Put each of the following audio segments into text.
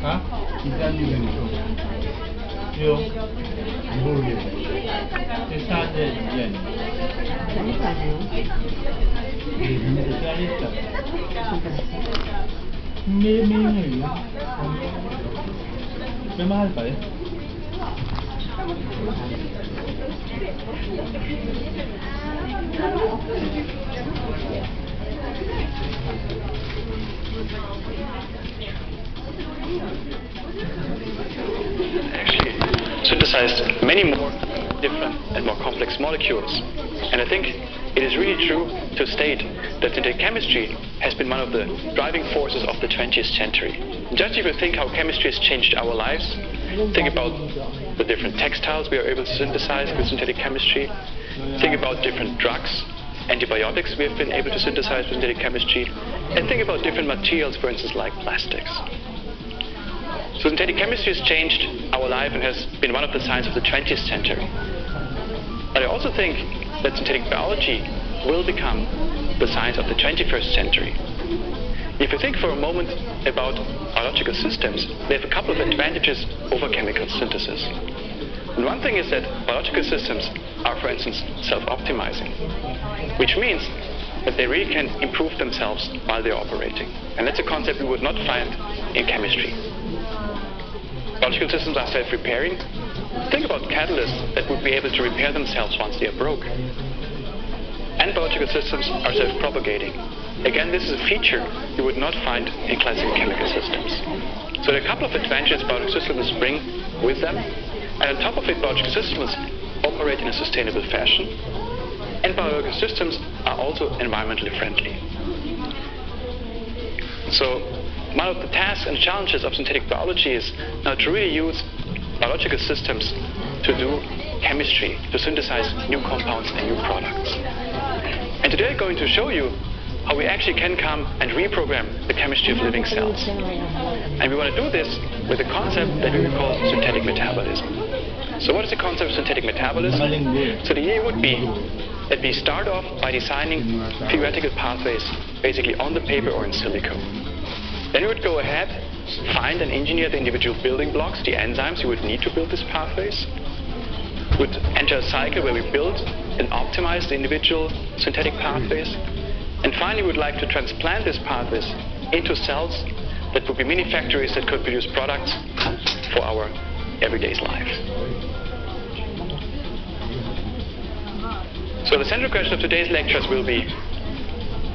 啊？你在那个里头？有，不有，这啥子人？你在家里头？没有。没买吧？Actually synthesized many more different and more complex molecules. And I think it is really true to state that synthetic chemistry has been one of the driving forces of the 20th century. Just if you think how chemistry has changed our lives, think about the different textiles we are able to synthesize with synthetic chemistry, think about different drugs, antibiotics we have been able to synthesize with synthetic chemistry, and think about different materials, for instance, like plastics. So synthetic chemistry has changed our life and has been one of the sciences of the 20th century. But I also think that synthetic biology will become the science of the 21st century. If you think for a moment about biological systems, they have a couple of advantages over chemical synthesis. And one thing is that biological systems are, for instance, self-optimizing, which means that they really can improve themselves while they're operating. And that's a concept we would not find in chemistry. Biological systems are self-repairing. Think about catalysts that would be able to repair themselves once they are broke. And biological systems are self-propagating. Again, this is a feature you would not find in classical chemical systems. So there are a couple of advantages biological systems bring with them. And on top of it, biological systems operate in a sustainable fashion. And biological systems are also environmentally friendly. So one of the tasks and challenges of synthetic biology is now to really use biological systems to do chemistry, to synthesize new compounds and new products. And today I'm going to show you how we actually can come and reprogram the chemistry of living cells. And we want to do this with a concept that we call synthetic metabolism. So what is the concept of synthetic metabolism? So the idea would be that we start off by designing theoretical pathways basically on the paper or in silico. Then we would go ahead, find and engineer the individual building blocks, the enzymes you would need to build these pathways. We would enter a cycle where we build and optimize the individual synthetic pathways. And finally, we would like to transplant these pathways into cells that would be mini factories that could produce products for our everyday life. So the central question of today's lectures will be,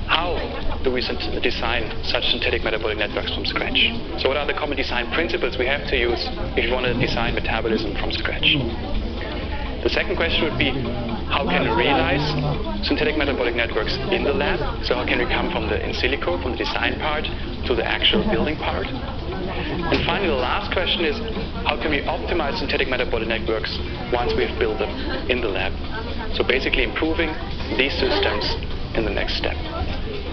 how do we design such synthetic metabolic networks from scratch? So what are the common design principles we have to use if you want to design metabolism from scratch? The second question would be, how can we realize synthetic metabolic networks in the lab? So how can we come from the in silico, from the design part, to the actual building part? And finally, the last question is, how can we optimize synthetic metabolic networks once we have built them in the lab? So basically improving these systems in the next step.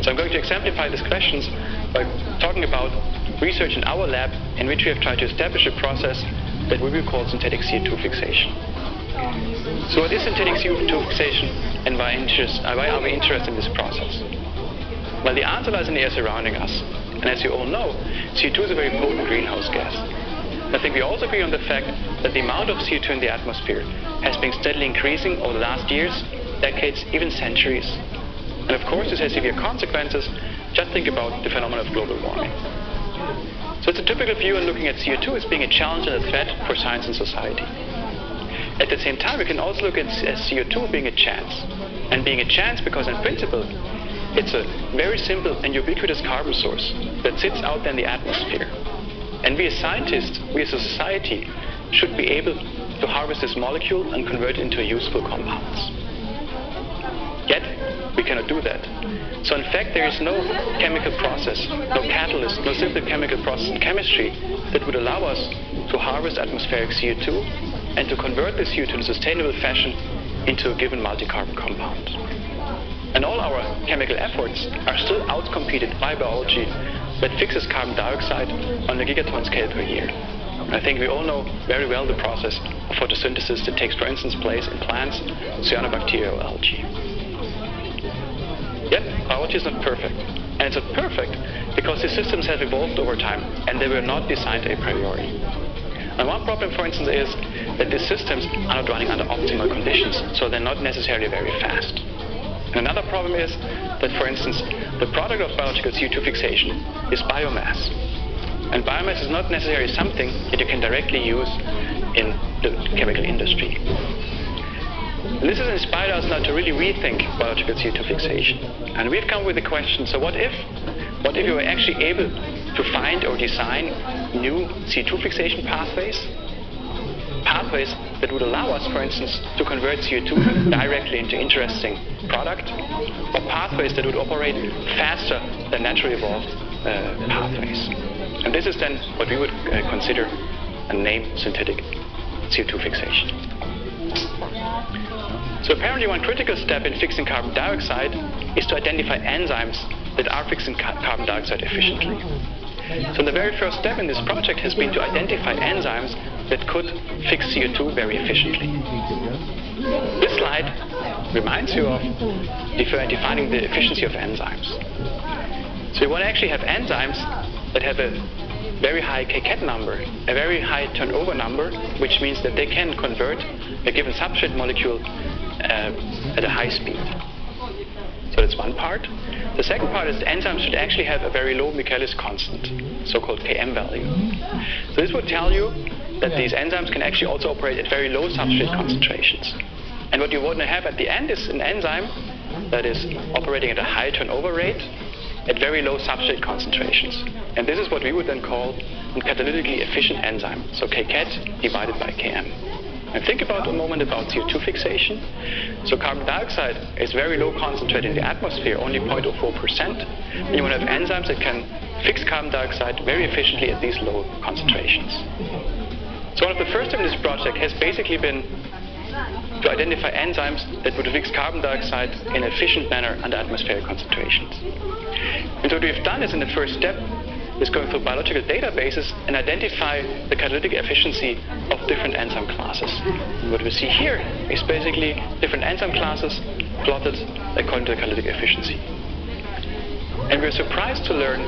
So I'm going to exemplify these questions by talking about research in our lab in which we have tried to establish a process that we will call synthetic CO2 fixation. So what is synthetic CO2 fixation and why are we interested in this process? Well, the answer lies in the air surrounding us. And as you all know, CO2 is a very potent greenhouse gas. I think we also agree on the fact that the amount of CO2 in the atmosphere has been steadily increasing over the last years, decades, even centuries. And of course, this has severe consequences. Just think about the phenomenon of global warming. So it's a typical view on looking at CO2 as being a challenge and a threat for science and society. At the same time, we can also look at CO2 being a chance. And being a chance because in principle, it's a very simple and ubiquitous carbon source that sits out there in the atmosphere. And we as scientists, we as a society, should be able to harvest this molecule and convert it into useful compounds. Yet, we cannot do that. So in fact, there is no chemical process, no catalyst, no simple chemical process in chemistry that would allow us to harvest atmospheric CO2 and to convert this CO2 in a sustainable fashion into a given multi-carbon compound. And all our chemical efforts are still outcompeted by biology that fixes carbon dioxide on a gigaton scale per year. And I think we all know very well the process of photosynthesis that takes, for instance, place in plants, cyanobacteria or algae. Yet, biology is not perfect. And it's not perfect because these systems have evolved over time and they were not designed a priori. And one problem, for instance, is that these systems are not running under optimal conditions, so they're not necessarily very fast. And another problem is that, for instance, the product of biological CO2 fixation is biomass. And biomass is not necessarily something that you can directly use in the chemical industry. And this has inspired us now to really rethink biological CO2 fixation. And we've come with the question, so what if you were actually able to find or design new CO2 fixation pathways? Pathways that would allow us, for instance, to convert CO2 directly into interesting product, or pathways that would operate faster than naturally evolved pathways. And this is then what we would consider and name synthetic CO2 fixation. So apparently one critical step in fixing carbon dioxide is to identify enzymes that are fixing carbon dioxide efficiently. So the very first step in this project has been to identify enzymes that could fix CO2 very efficiently. This slide reminds you of defining the efficiency of enzymes. So you want to actually have enzymes that have a very high kcat number, a very high turnover number, which means that they can convert a given substrate molecule at a high speed. So that's one part. The second part is the enzymes should actually have a very low Michaelis constant, so-called Km value. So this would tell you that these enzymes can actually also operate at very low substrate concentrations. And what you want to have at the end is an enzyme that is operating at a high turnover rate at very low substrate concentrations. And this is what we would then call a catalytically efficient enzyme, so Kcat divided by Km. And think about a moment about CO2 fixation. So carbon dioxide is very low concentrated in the atmosphere, only 0.04%. And you want to have enzymes that can fix carbon dioxide very efficiently at these low concentrations. So one of the first steps in this project has basically been to identify enzymes that would fix carbon dioxide in an efficient manner under atmospheric concentrations. And so what we've done is in the first step is going through biological databases and identify the catalytic efficiency of different enzyme classes. And what we see here is basically different enzyme classes plotted according to the catalytic efficiency. And we're surprised to learn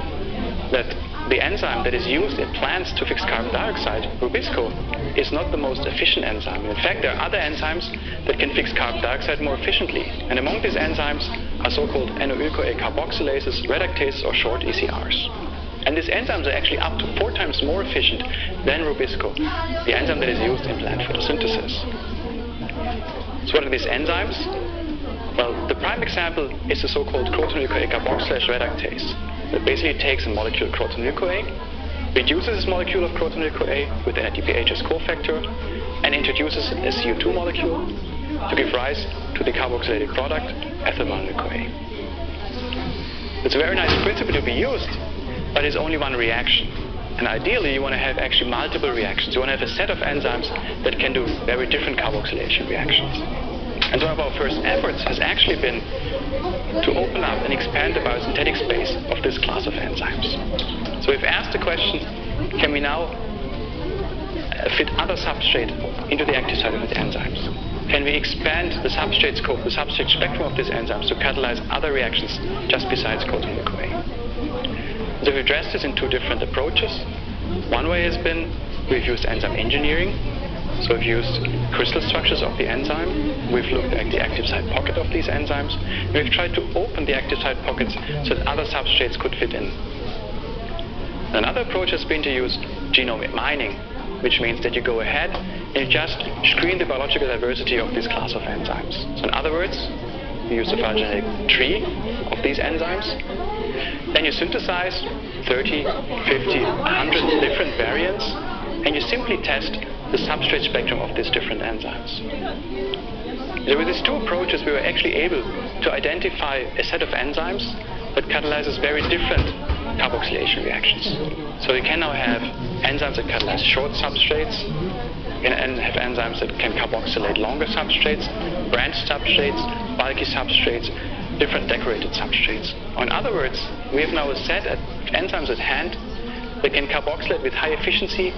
that the enzyme that is used in plants to fix carbon dioxide, Rubisco, is not the most efficient enzyme. In fact, there are other enzymes that can fix carbon dioxide more efficiently. And among these enzymes are so-called N-O-alcoA carboxylases, reductases, or short ECRs. And these enzymes are actually up to 4 times more efficient than Rubisco, the enzyme that is used in plant photosynthesis. So what are these enzymes? Well, the prime example is the so-called crotonylcoA carboxylase reductase. That basically takes a molecule crotonylcoA, reduces this molecule of crotonylcoA with NADPH as cofactor, and introduces a CO2 molecule to give rise to the carboxylated product, ethylmalonyl-CoA. It's a very nice principle to be used, but it's only one reaction. And ideally, you want to have actually multiple reactions. You want to have a set of enzymes that can do very different carboxylation reactions. And one of our first efforts has actually been to open up and expand the biosynthetic space of this class of enzymes. So we've asked the question, can we now fit other substrate into the active site of these enzymes? Can we expand the substrate scope, the substrate spectrum of these enzymes to catalyze other reactions just besides crotonylcoA? So we've addressed this in 2 different approaches. One way has been we've used enzyme engineering. So we've used crystal structures of the enzyme. We've looked at the active site pocket of these enzymes. And we've tried to open the active site pockets so that other substrates could fit in. Another approach has been to use genome mining, which means that you go ahead and you just screen the biological diversity of this class of enzymes. So in other words, you use the phylogenetic tree of these enzymes. Then you synthesize 30, 50, 100 different variants, and you simply test the substrate spectrum of these different enzymes. So with these two approaches, we were actually able to identify a set of enzymes that catalyzes very different carboxylation reactions. So we can now have enzymes that catalyze short substrates, and have enzymes that can carboxylate longer substrates, branched substrates, bulky substrates, different decorated substrates. Or in other words, we have now a set of enzymes at hand that can carboxylate with high efficiency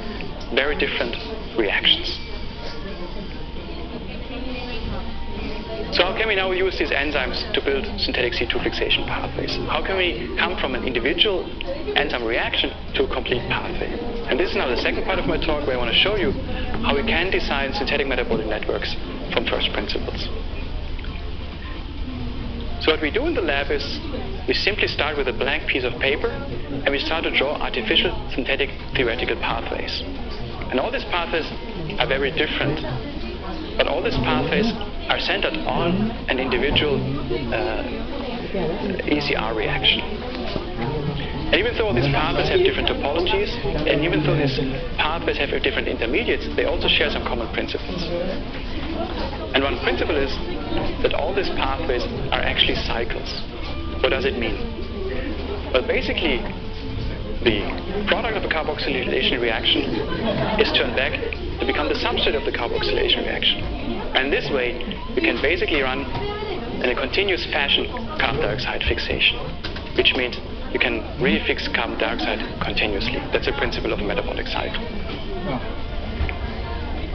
very different reactions. So how can we now use these enzymes to build synthetic C2 fixation pathways? How can we come from an individual enzyme reaction to a complete pathway? And this is now the second part of my talk, where I want to show you how we can design synthetic metabolic networks from first principles. So what we do in the lab is we simply start with a blank piece of paper and we start to draw artificial synthetic theoretical pathways. And all these pathways are very different, but all these pathways are centered on an individual ECR reaction. And even though these pathways have different topologies, and even though these pathways have different intermediates, they also share some common principles. And one principle is that all these pathways are actually cycles. What does it mean? Well, basically, the product of a carboxylation reaction is turned back to become the substrate of the carboxylation reaction. And this way, you can basically run in a continuous fashion carbon dioxide fixation, which means you can really fix carbon dioxide continuously. That's a principle of a metabolic cycle.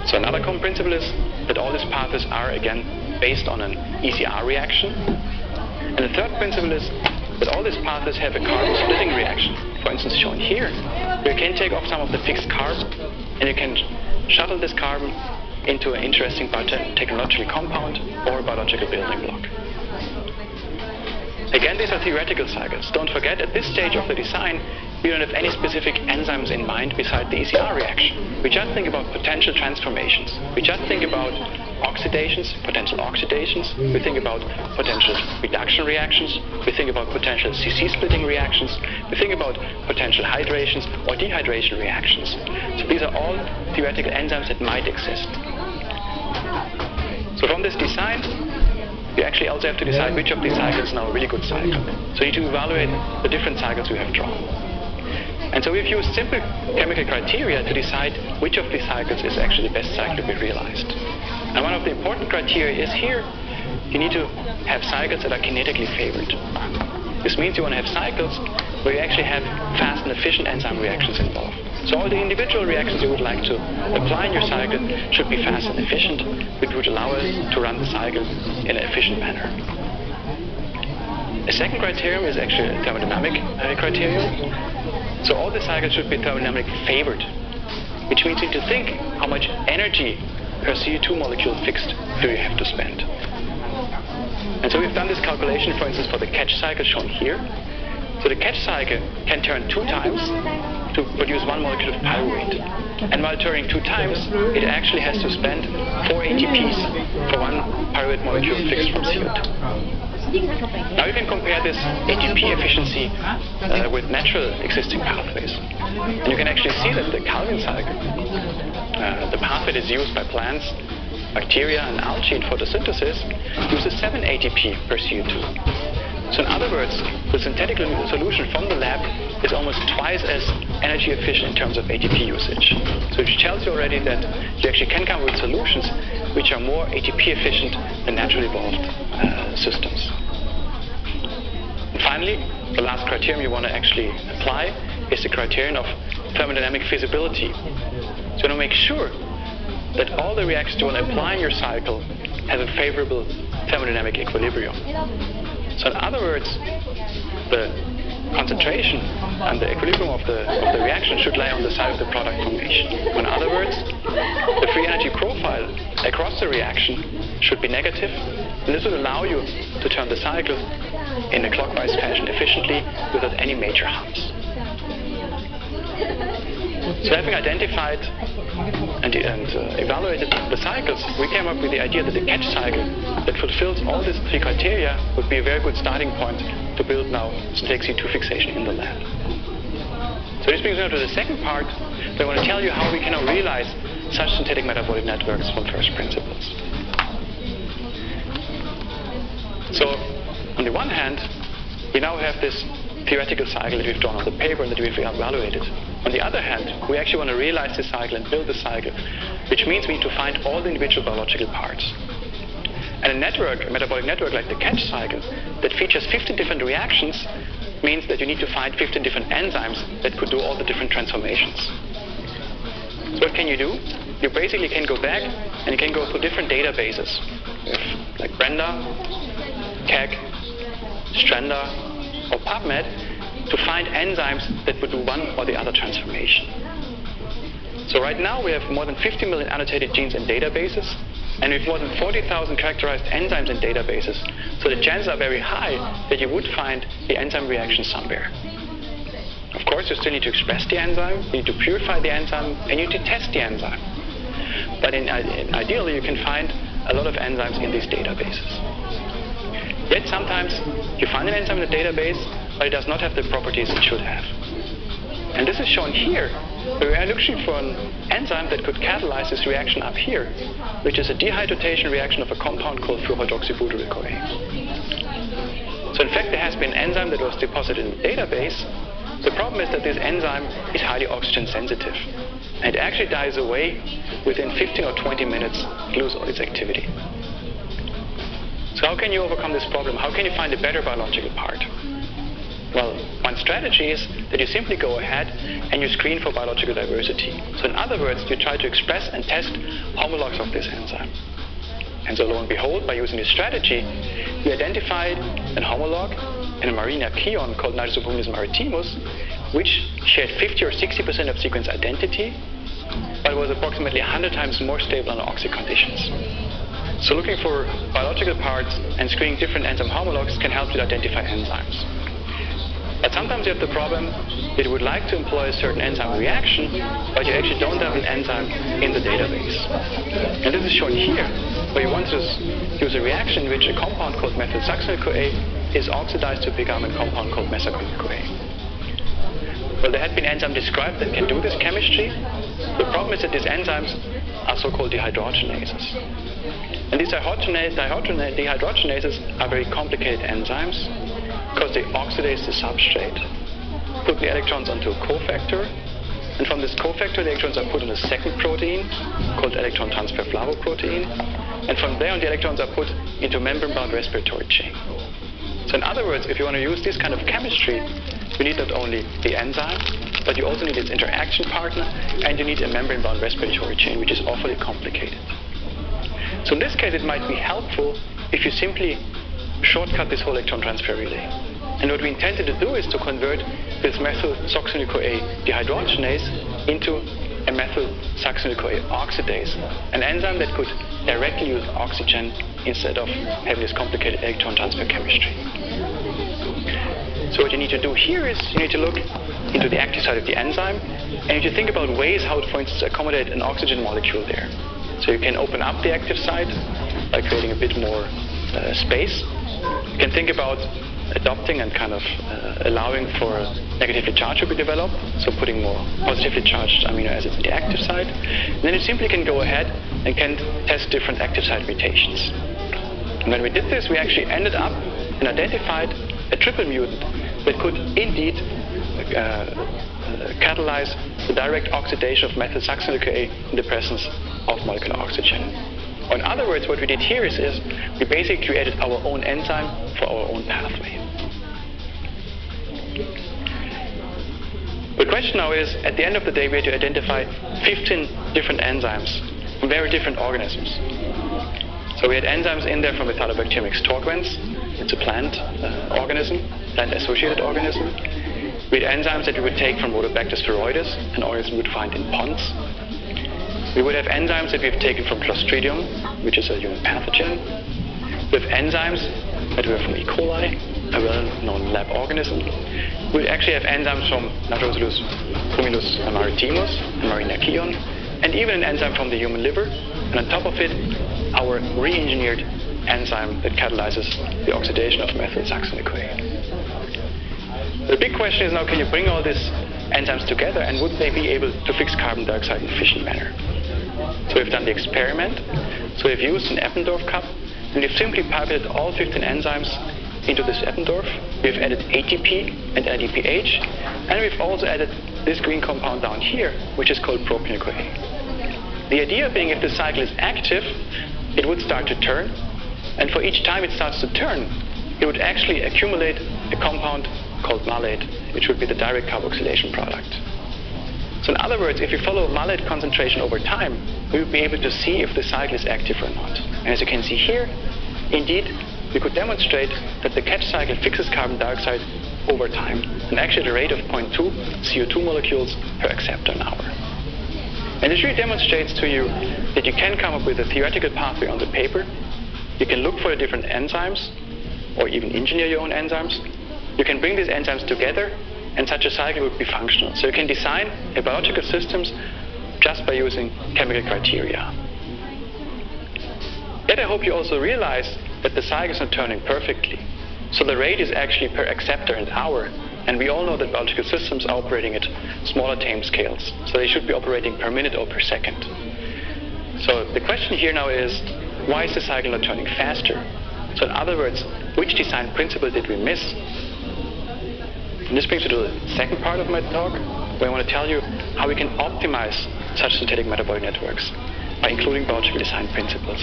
So another common principle is that all these pathways are, again, based on an ECR reaction. And the third principle is that all these pathways have a carbon splitting reaction. For instance, shown here, you can take off some of the fixed carbon and you can shuttle this carbon into an interesting biotechnological compound or a biological building block. Again, these are theoretical cycles. Don't forget, at this stage of the design, we don't have any specific enzymes in mind beside the ECR reaction. We just think about potential transformations. We just think about oxidations, potential oxidations. We think about potential reduction reactions. We think about potential CC splitting reactions. We think about potential hydrations or dehydration reactions. So these are all theoretical enzymes that might exist. So from this design, you actually also have to decide which of these cycles is now a really good cycle. So you need to evaluate the different cycles we have drawn. And so we've used simple chemical criteria to decide which of these cycles is actually the best cycle to be realized. And one of the important criteria is here, you need to have cycles that are kinetically favored. This means you want to have cycles where you actually have fast and efficient enzyme reactions involved. So all the individual reactions you would like to apply in your cycle should be fast and efficient, which would allow us to run the cycle in an efficient manner. A second criterion is actually a thermodynamic criterion. So all the cycles should be thermodynamically favored, which means you need to think how much energy per CO2 molecule fixed do you have to spend. And so we've done this calculation, for instance, for the catch cycle shown here. So the catch cycle can turn 2 times to produce 1 molecule of pyruvate. And while turning 2 times, it actually has to spend 4 ATPs for 1 pyruvate molecule fixed from CO2. Now you can compare this ATP efficiency with natural existing pathways. And you can actually see that the Calvin cycle, the pathway that is used by plants, bacteria, and algae in photosynthesis, uses 7 ATP per CO2. So in other words, the synthetic solution from the lab is almost twice as energy efficient in terms of ATP usage. So it tells you already that you actually can come with solutions which are more ATP efficient than naturally evolved systems. And finally, the last criterion you want to actually apply is the criterion of thermodynamic feasibility. So you want to make sure that all the reactions you want to apply in your cycle have a favorable thermodynamic equilibrium. So in other words, the concentration and the equilibrium of the reaction should lie on the side of the product formation. In other words, the free energy profile across the reaction should be negative, and this will allow you to turn the cycle in a clockwise fashion efficiently without any major harms. So having identified and evaluated the cycles, we came up with the idea that the catch cycle that fulfills all these 3 criteria would be a very good starting point to build now synthetic C2 fixation in the lab. So this brings me now to the second part, where I want to tell you how we can now realize such synthetic metabolic networks from first principles. So, on the one hand, we now have this theoretical cycle that we've drawn on the paper and that we've evaluated. On the other hand, we actually want to realize this cycle and build the cycle, which means we need to find all the individual biological parts. And a network, a metabolic network like the CATCH cycle, that features 15 different reactions, means that you need to find 15 different enzymes that could do all the different transformations. So what can you do? You basically can go back and you can go through different databases, like Brenda, KEGG, Stranda, or PubMed, to find enzymes that would do one or the other transformation. So right now we have more than 50 million annotated genes in databases, and we have more than 40,000 characterized enzymes in databases. So the chances are very high that you would find the enzyme reaction somewhere. Of course, you still need to express the enzyme, you need to purify the enzyme, and you need to test the enzyme. But ideally, you can find a lot of enzymes in these databases. Yet sometimes you find an enzyme in the database, but it does not have the properties it should have. And this is shown here, where we are looking for an enzyme that could catalyze this reaction up here, which is a dehydrogenation reaction of a compound called fluorohydroxybutyryl-CoA. So in fact, there has been an enzyme that was deposited in the database. The problem is that this enzyme is highly oxygen sensitive. And it actually dies away within 15 or 20 minutes, lose all its activity. So how can you overcome this problem? How can you find a better biological part? Well, one strategy is that you simply go ahead and you screen for biological diversity. So in other words, you try to express and test homologs of this enzyme. And so lo and behold, by using this strategy, we identified an homolog in a marine archaeon called Nitrosoboomylis maritimus, which shared 50 or 60% of sequence identity, but was approximately 100 times more stable under oxy conditions. So looking for biological parts and screening different enzyme homologs can help you to identify enzymes. But sometimes you have the problem that you would like to employ a certain enzyme reaction, but you actually don't have an enzyme in the database. And this is shown here, where you want to use a reaction in which a compound called methylsuccinyl-CoA is oxidized to become a compound called mesachinyl-CoA. Well, there had been enzymes described that can do this chemistry. The problem is that these enzymes are so-called dehydrogenases. And these dehydrogenases are very complicated enzymes because they oxidize the substrate, put the electrons onto a cofactor, and from this cofactor the electrons are put on a second protein called electron transfer flavoprotein, and from there on the electrons are put into a membrane-bound respiratory chain. So in other words, if you want to use this kind of chemistry, you need not only the enzyme, but you also need its interaction partner, and you need a membrane-bound respiratory chain, which is awfully complicated. So in this case, it might be helpful if you simply shortcut this whole electron transfer relay. And what we intended to do is to convert this methylsuccinyl-CoA dehydrogenase into a methylsuccinyl-CoA oxidase, an enzyme that could directly use oxygen instead of having this complicated electron transfer chemistry. So what you need to do here is you need to look into the active site of the enzyme, and you need to think about ways how to, for instance, accommodate an oxygen molecule there. So you can open up the active site by creating a bit more space. You can think about adopting and kind of allowing for a negatively charged to be developed, so putting more positively charged amino acids in the active site. And then you simply can go ahead and can test different active site mutations. And when we did this, we actually ended up and identified a triple mutant that could indeed catalyze the direct oxidation of methylsuccinyl-CoA in the presence of molecular oxygen. Or in other words, what we did here is we basically created our own enzyme for our own pathway. The question now is, at the end of the day, we had to identify 15 different enzymes from very different organisms. So we had enzymes in there from Metallobacterium extorquens. It's a plant organism, plant-associated organism. We had enzymes that we would take from Rhodobacter spheroides, an organism we would find in ponds. We would have enzymes that we have taken from Clostridium, which is a human pathogen. We have enzymes that we have from E. coli, a well-known lab organism. We actually have enzymes from Nitrosoboomylis maritimus, a marine archaeon, and even an enzyme from the human liver. And on top of it, our re-engineered enzyme that catalyzes the oxidation of methylsuccinyl-CoA. The big question is now, can you bring all these enzymes together, and would they be able to fix carbon dioxide in an efficient manner? So we've done the experiment. So we've used an Eppendorf cup, and we've simply pipetted all 15 enzymes into this Eppendorf. We've added ATP and NADPH, and we've also added this green compound down here, which is called propionyl-CoA. The idea being, if the cycle is active, it would start to turn, and for each time it starts to turn, it would actually accumulate a compound called malate, which would be the direct carboxylation product. So in other words, if you follow malate concentration over time, we would be able to see if the cycle is active or not. And as you can see here, indeed, we could demonstrate that the catch cycle fixes carbon dioxide over time, and actually at a rate of 0.2 CO2 molecules per acceptor an hour. And this really demonstrates to you that you can come up with a theoretical pathway on the paper. You can look for the different enzymes, or even engineer your own enzymes. You can bring these enzymes together, and such a cycle would be functional. So you can design a biological systems just by using chemical criteria. Yet I hope you also realize that the cycle is not turning perfectly. So the rate is actually per acceptor an hour, and we all know that biological systems are operating at smaller time scales. So they should be operating per minute or per second. So the question here now is, why is the cycle not turning faster? So in other words, which design principle did we miss? And this brings me to the second part of my talk, where I want to tell you how we can optimize such synthetic metabolic networks by including biological design principles.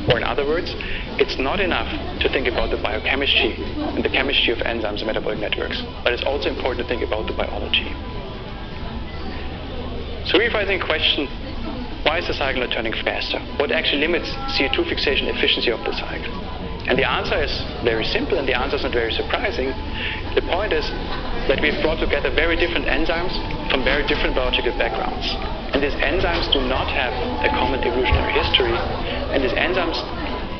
Or in other words, it's not enough to think about the biochemistry and the chemistry of enzymes and metabolic networks, but it's also important to think about the biology. So if I think question, why is the cycle not turning faster? What actually limits CO2 fixation efficiency of the cycle? And the answer is very simple, and the answer is not very surprising. The point is that we've brought together very different enzymes from very different biological backgrounds. And these enzymes do not have a common evolutionary history, and these enzymes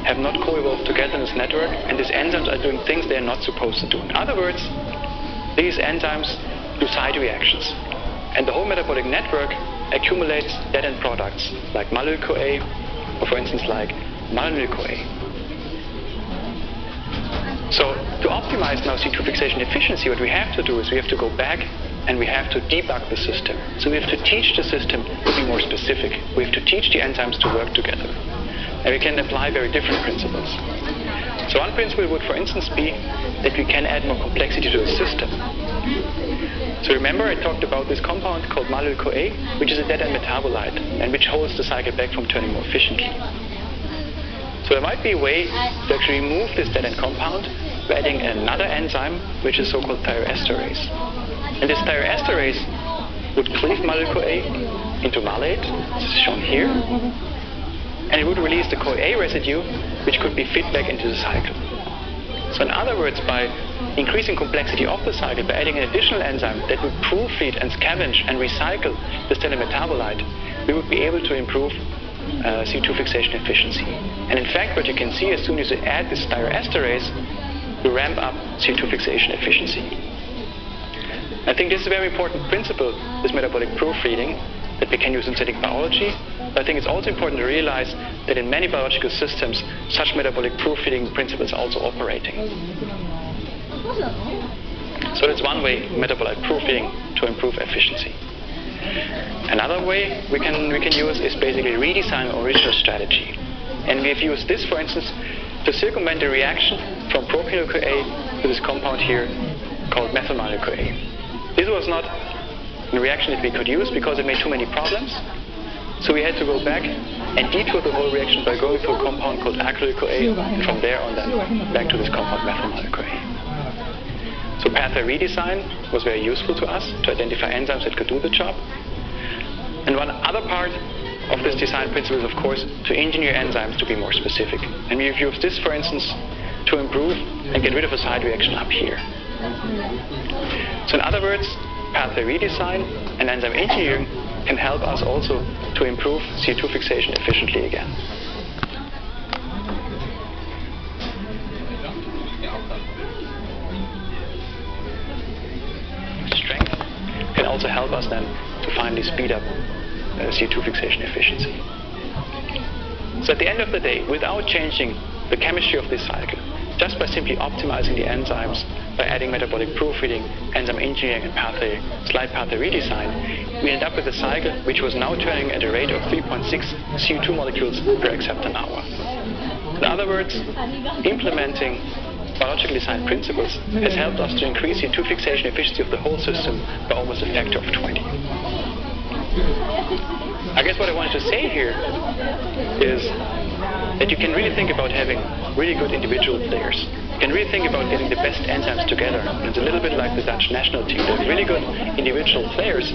have not co-evolved together in this network, and these enzymes are doing things they are not supposed to do. In other words, these enzymes do side reactions, and the whole metabolic network accumulates dead-end products like malonyl-CoA, or for instance like malonyl-CoA. So to optimize now CO2 fixation efficiency, what we have to do is we have to go back and we have to debug the system. So we have to teach the system to be more specific. We have to teach the enzymes to work together. And we can apply very different principles. So one principle would, for instance, be that we can add more complexity to the system. So remember I talked about this compound called malonyl-CoA, which is a dead-end metabolite and which holds the cycle back from turning more efficiently. So there might be a way to actually remove this dead-end compound by adding another enzyme, which is so-called thioesterase. And this thioesterase would cleave malonyl-CoA into malate, this is shown here, and it would release the CoA residue, which could be fed back into the cycle. So in other words, by increasing complexity of the cycle, by adding an additional enzyme that would proofread and scavenge and recycle the stellar metabolite, we would be able to improve CO2 fixation efficiency. And in fact, what you can see, as soon as you add this thioesterase, you ramp up CO2 fixation efficiency. I think this is a very important principle, this metabolic proofreading, that we can use in synthetic biology. But I think it's also important to realize that in many biological systems, such metabolic proofreading principles are also operating. So that's one way, metabolic proofreading, to improve efficiency. Another way we can use is basically redesign our original strategy. And we've used this, for instance, to circumvent the reaction from propionyl-CoA to this compound here called methylmalonyl-CoA. This was not a reaction that we could use because it made too many problems. So we had to go back and detour the whole reaction by going to a compound called acrylyl-CoA, and from there on then back to this compound methylmalonyl-CoA. So pathway redesign was very useful to us to identify enzymes that could do the job. And one other part of this design principle is, of course, to engineer enzymes to be more specific. And we've used this, for instance, to improve and get rid of a side reaction up here. So in other words, pathway redesign and enzyme engineering can help us also to improve CO2 fixation efficiently again. Strength can also help us then to finally speed up CO2 fixation efficiency. So at the end of the day, without changing the chemistry of this cycle, just by simply optimizing the enzymes by adding metabolic proofreading, enzyme engineering, and slide pathway redesign, we end up with a cycle which was now turning at a rate of 3.6 CO2 molecules per acceptor an hour. In other words, implementing biologically designed principles has helped us to increase CO2 fixation efficiency of the whole system by almost a factor of 20. I guess what I wanted to say here is that you can really think about having really good individual players. You can really think about getting the best enzymes together. It's a little bit like the Dutch national team. They're really good individual players,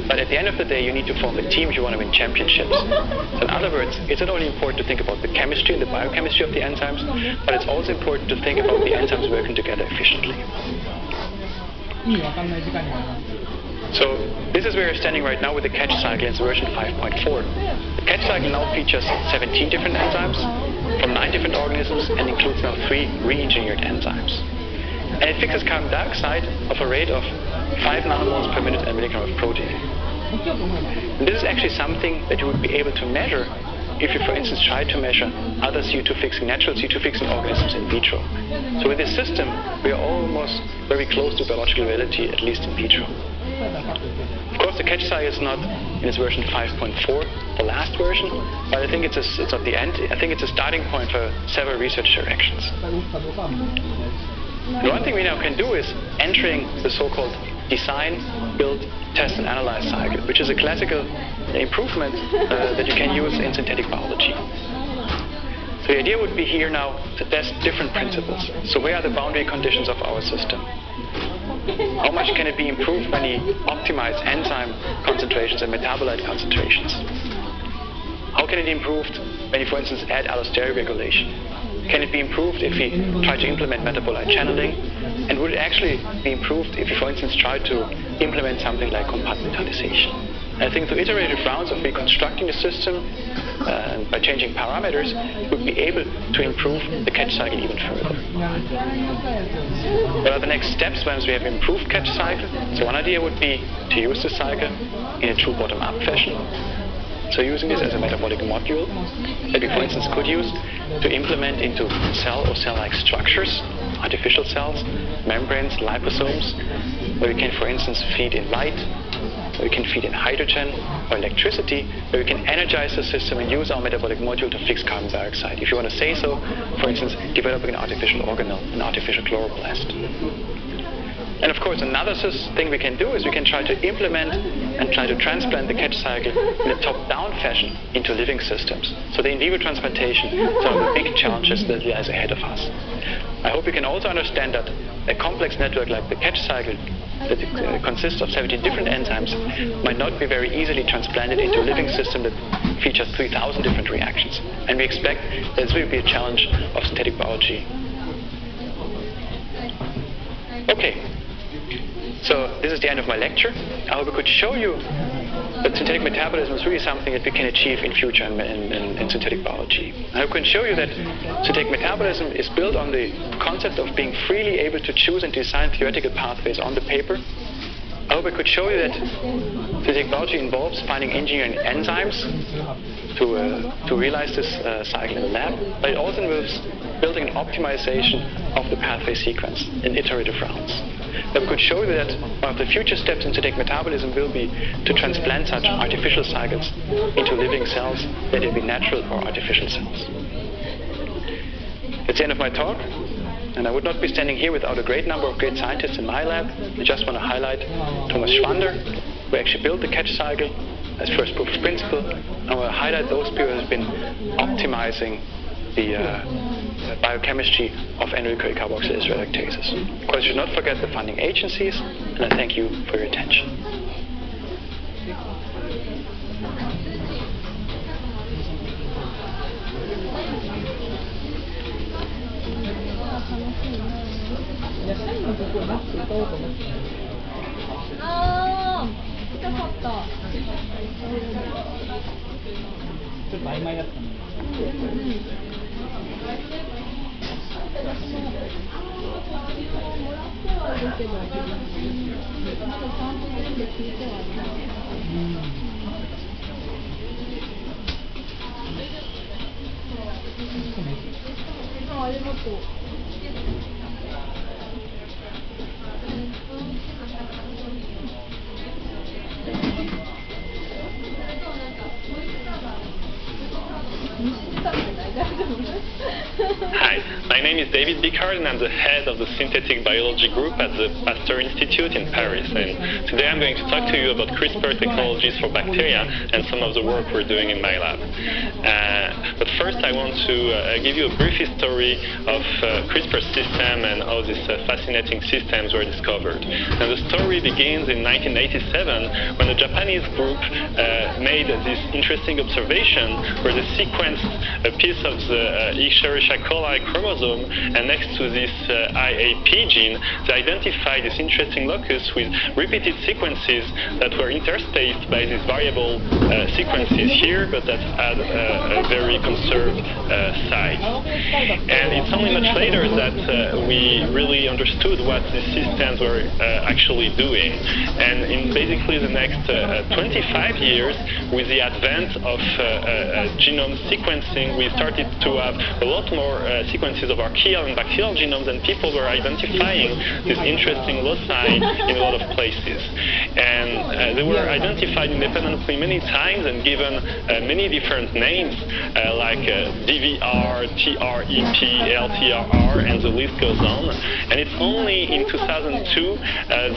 but at the end of the day, you need to form a team if you want to win championships. So in other words, it's not only important to think about the chemistry and the biochemistry of the enzymes, but it's also important to think about the enzymes working together efficiently. So this is where we're standing right now with the catch cycle in version 5.4. The catch cycle now features 17 different enzymes from 9 different organisms and includes now 3 re-engineered enzymes. And it fixes carbon dioxide of a rate of 5 nanomoles per minute and milligram of protein. And this is actually something that you would be able to measure if you, for instance, try to measure other natural CO2 fixing organisms in vitro. So with this system, we are almost very close to biological reality, at least in vitro. Of course, the catch cycle is not in its version 5.4, the last version, but I think it's not the end. I think it's a starting point for several research directions. The one thing we now can do is entering the so-called design, build, test, and analyze cycle, which is a classical improvement that you can use in synthetic biology. So the idea would be here now to test different principles. So where are the boundary conditions of our system? How much can it be improved when we optimize enzyme concentrations and metabolite concentrations? How can it be improved when we, for instance, add allosteric regulation? Can it be improved if we try to implement metabolite channeling? And would it actually be improved if we, for instance, try to implement something like compartmentalization? And I think through iterative rounds of reconstructing the system by changing parameters, we'll be able to improve the catch cycle even further. What are the next steps once we have improved catch cycle? So one idea would be to use the cycle in a true bottom-up fashion. So using this as a metabolic module that we, for instance, could use to implement into cell or cell-like structures, artificial cells, membranes, liposomes, where we can, for instance, feed in light, where we can feed in hydrogen or electricity, where we can energize the system and use our metabolic module to fix carbon dioxide. If you want to say so, for instance, developing an artificial organelle, an artificial chloroplast. And of course, another thing we can do is we can try to implement and try to transplant the catch cycle in a top-down fashion into living systems. So the in vivo transplantation is one of the big challenges that lies ahead of us. I hope you can also understand that a complex network like the catch cycle that consists of 17 different enzymes might not be very easily transplanted into a living system that features 3,000 different reactions. And we expect that this will be a challenge of synthetic biology. Okay. So this is the end of my lecture. I hope I could show you that synthetic metabolism is really something that we can achieve in future in synthetic biology. I hope I can show you that synthetic metabolism is built on the concept of being freely able to choose and design theoretical pathways on the paper. I hope I could show you that synthetic biology involves finding engineering enzymes to realize this cycle in the lab, but it also involves building an optimization of the pathway sequence in iterative rounds. That we could show you that one of the future steps in synthetic metabolism will be to transplant such artificial cycles into living cells, whether they be natural or artificial cells. That's the end of my talk, and I would not be standing here without a great number of great scientists in my lab. I just want to highlight Thomas Schwander, who actually built the catch cycle as first proof of principle. I want to highlight those people who have been optimizing the biochemistry of N-recyclic carboxylase reductases. Of course, you should not forget the funding agencies, and I thank you for your attention. My name is David Bicard, and I'm the head of the Synthetic Biology Group at the Pasteur Institute in Paris. And today I'm going to talk to you about CRISPR technologies for bacteria and some of the work we're doing in my lab. But first I want to give you a brief history of CRISPR system and how these fascinating systems were discovered. And the story begins in 1987 when a Japanese group made this interesting observation where they sequenced a piece of the Escherichia coli chromosome, and next to this IAP gene, they identified this interesting locus with repeated sequences that were interspaced by these variable sequences here, but that had a very conserved size. And it's only much later that we really understood what these systems were actually doing. And in basically the next 25 years, with the advent of genome sequencing, we started to have a lot more sequences of archaeal and bacterial genomes, and people were identifying these interesting loci in a lot of places. And they were identified independently many times and given many different names like DVR, TREP, LTRR, and the list goes on. And it's only in 2002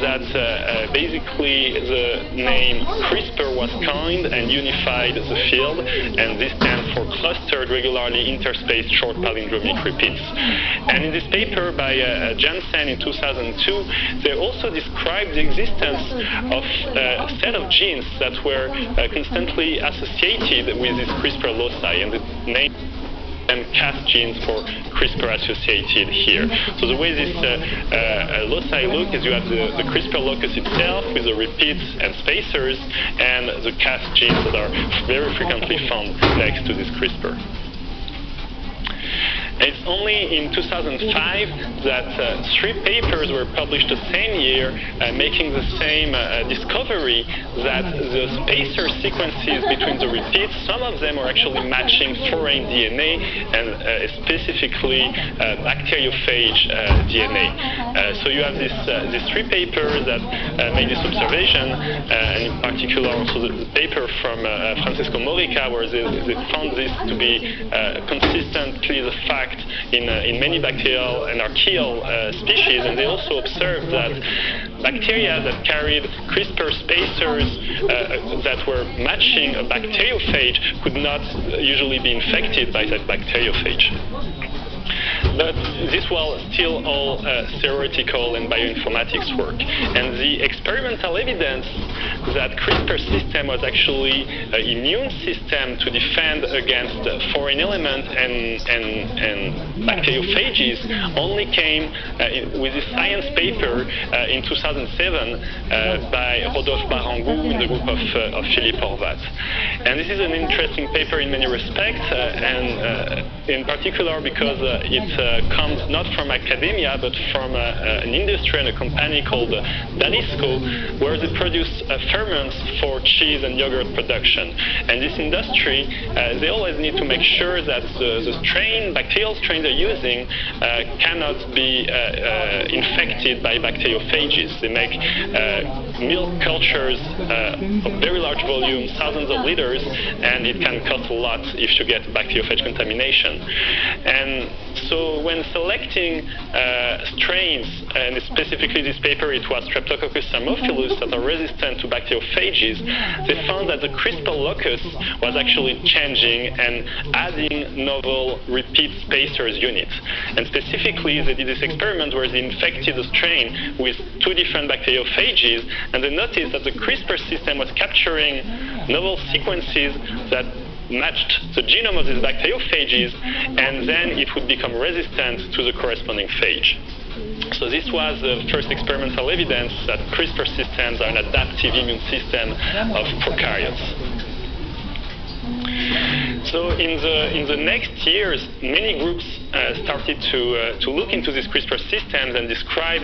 that basically the name CRISPR was coined and unified the field, and this stands for Clustered Regularly Interspaced Short Palindromic Repeats. And in this paper by Janssen in 2002, they also described the existence of a set of genes that were constantly associated with this CRISPR loci, and the name and Cas genes for CRISPR associated here. So the way this loci look is you have the CRISPR locus itself with the repeats and spacers, and the Cas genes that are very frequently found next to this CRISPR. It's only in 2005 that 3 papers were published the same year making the same discovery that the spacer sequences between the repeats, some of them are actually matching foreign DNA, and specifically bacteriophage DNA. So you have these 3 papers that made this observation, and in particular also the paper from Francisco Morica, where they found this to be consistently the fact in many bacterial and archaeal species, and they also observed that bacteria that carried CRISPR spacers that were matching a bacteriophage could not usually be infected by that bacteriophage. But this was still all theoretical and bioinformatics work. And the experimental evidence that CRISPR system was actually an immune system to defend against foreign elements and bacteriophages only came with this science paper in 2007 by Rodolphe Barangou in the group of Philippe Horvath. And this is an interesting paper in many respects, and in particular because it comes not from academia, but from an industry and a company called Danisco, where they produce ferments for cheese and yogurt production. And this industry, they always need to make sure that the bacterial strain they're using cannot be infected by bacteriophages. They make milk cultures of very large volume, thousands of liters, and it can cost a lot if you get bacteriophage contamination. And so when selecting strains, and specifically this paper, it was Streptococcus thermophilus that are resistant to bacteriophages, they found that the CRISPR locus was actually changing and adding novel repeat spacers units. And specifically, they did this experiment where they infected the strain with 2 different bacteriophages, and they noticed that the CRISPR system was capturing novel sequences that matched the genome of these bacteriophages, and then it would become resistant to the corresponding phage. So this was the first experimental evidence that CRISPR systems are an adaptive immune system of prokaryotes. So in the next years, many groups started to look into these CRISPR systems and describe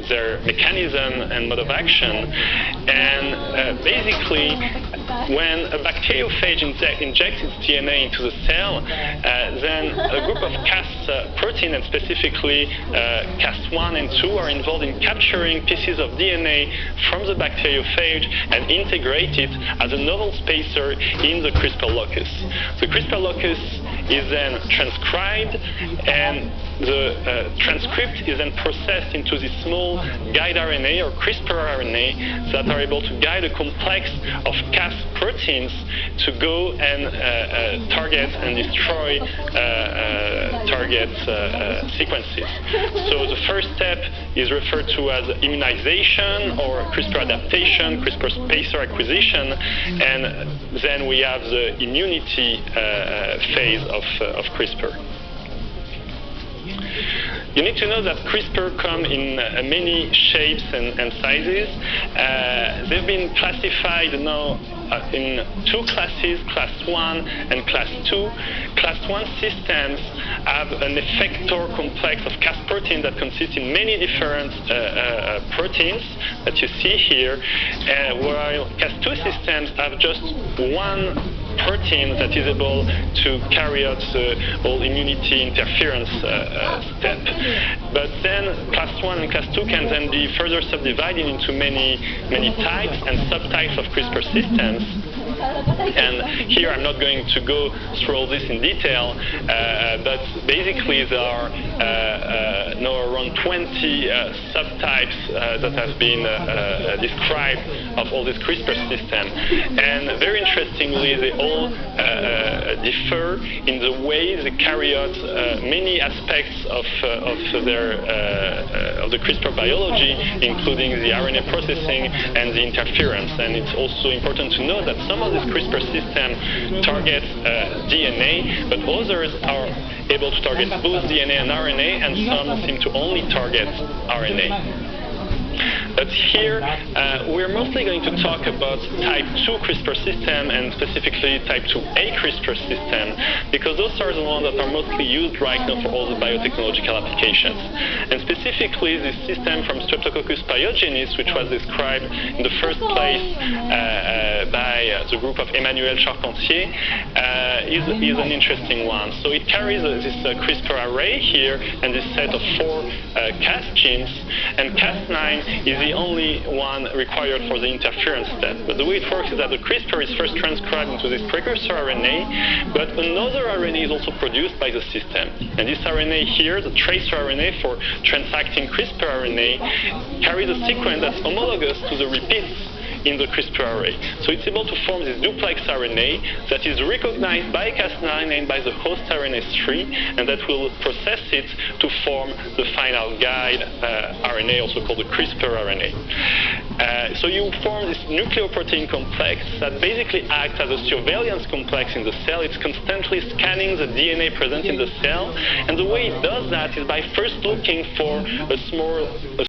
their mechanism and mode of action. And basically, when a bacteriophage injects its DNA into the cell, then a group of Cas protein, and specifically Cas1 and 2, are involved in capturing pieces of DNA from the bacteriophage and integrate it as a novel spacer in the CRISPR locus. The CRISPR locus is then transcribed, and the transcript is then processed into this small guide RNA or CRISPR RNA that are able to guide a complex of Cas proteins to go and target and destroy target sequences. So the first step is referred to as immunization or CRISPR adaptation, CRISPR spacer acquisition, and then we have the immunity phase of CRISPR. You need to know that CRISPR come in many shapes and sizes. They've been classified now in two classes, Class 1 and Class 2. Class 1 systems have an effector complex of Cas protein that consists in many different proteins that you see here, while Cas 2 systems have just one protein that is able to carry out the whole immunity interference step. But then Class 1 and Class 2 can then be further subdivided into many types and subtypes of CRISPR systems. And here I'm not going to go through all this in detail, but basically there are now around 20 subtypes that have been described of all this CRISPR system. And very interestingly, they all differ in the way they carry out many aspects of the CRISPR biology, including the RNA processing and the interference. And it's also important to know that some of this CRISPR system targets DNA, but others are able to target both DNA and RNA, and some seem to only target RNA. But here, we're mostly going to talk about type 2 CRISPR system, and specifically type 2A CRISPR system, because those are the ones that are mostly used right now for all the biotechnological applications. And specifically, this system from Streptococcus pyogenes, which was described in the first place by the group of Emmanuel Charpentier, is an interesting one. So it carries this CRISPR array here, and this set of 4 Cas genes, and Cas9 is the only one required for the interference step. But the way it works is that the CRISPR is first transcribed into this precursor RNA, but another RNA is also produced by the system. And this RNA here, the tracer RNA for transacting CRISPR RNA, carries a sequence that's homologous to the repeats in the CRISPR array. So it's able to form this duplex RNA that is recognized by Cas9 and by the host RNase-3, and that will process it to form the final guide RNA, also called the CRISPR RNA. So you form this nucleoprotein complex that basically acts as a surveillance complex in the cell. It's constantly scanning the DNA present in the cell, and the way it does that is by first looking for a small